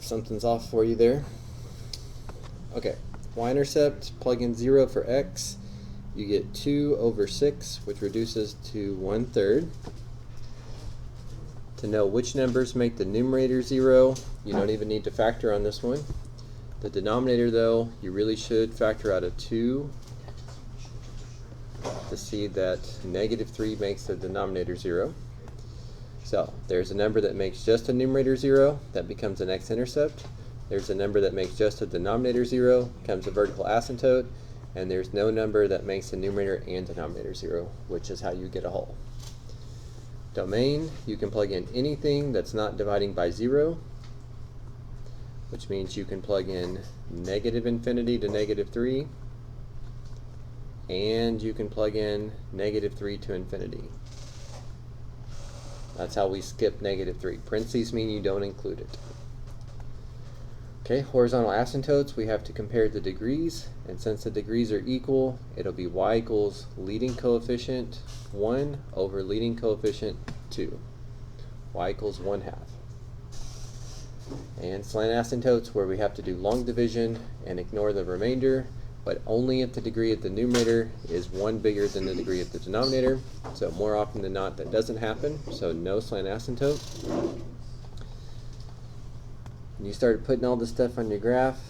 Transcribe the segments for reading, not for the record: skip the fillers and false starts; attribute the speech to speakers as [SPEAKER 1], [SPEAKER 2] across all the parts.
[SPEAKER 1] if something's off for you there. Okay, y-intercept, plug in 0 for x. You get 2 over 6, which reduces to 1/3. To know which numbers make the numerator 0, you don't even need to factor on this one. The denominator, though, you really should factor out a 2 to see that -3 makes the denominator 0. So there's a number that makes just a numerator 0, that becomes an x-intercept. There's a number that makes just a denominator 0, becomes a vertical asymptote. And there's no number that makes the numerator and denominator 0, which is how you get a whole. Domain, you can plug in anything that's not dividing by 0, which means you can plug in -infinity to -3, and you can plug in -3 to infinity. That's how we skip -3. Parentheses mean you don't include it. Okay, horizontal asymptotes, we have to compare the degrees, and since the degrees are equal, it'll be y equals leading coefficient 1 over leading coefficient 2. Y equals 1/2. And slant asymptotes, where we have to do long division and ignore the remainder, but only if the degree of the numerator is 1 bigger than the degree of the denominator. So more often than not, that doesn't happen, so no slant asymptote. And you start putting all this stuff on your graph.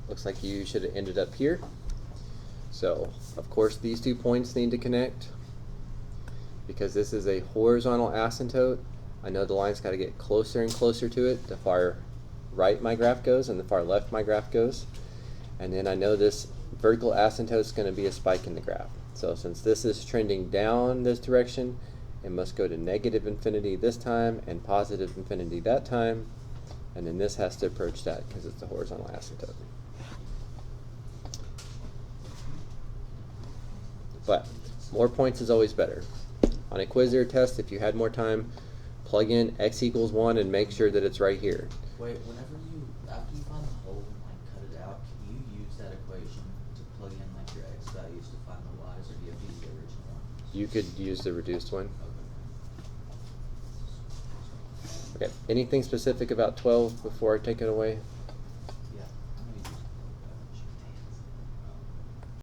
[SPEAKER 1] Looks like you should have ended up here. So, of course, these 2 points need to connect. Because this is a horizontal asymptote, I know the line's got to get closer and closer to it. The far right my graph goes and the far left my graph goes. And then I know this vertical asymptote is going to be a spike in the graph. So since this is trending down this direction, it must go to -infinity this time and +infinity that time. And then this has to approach that because it's a horizontal asymptote. But more points is always better. On a quiz or a test, if you had more time, plug in x equals 1 and make sure that it's right here.
[SPEAKER 2] Wait, after you find the hole and like cut it out, can you use that equation to plug in like your x values to find the y's, or do you have to use the original one?
[SPEAKER 1] You could use the reduced one. Okay, anything specific about 12 before I take it away?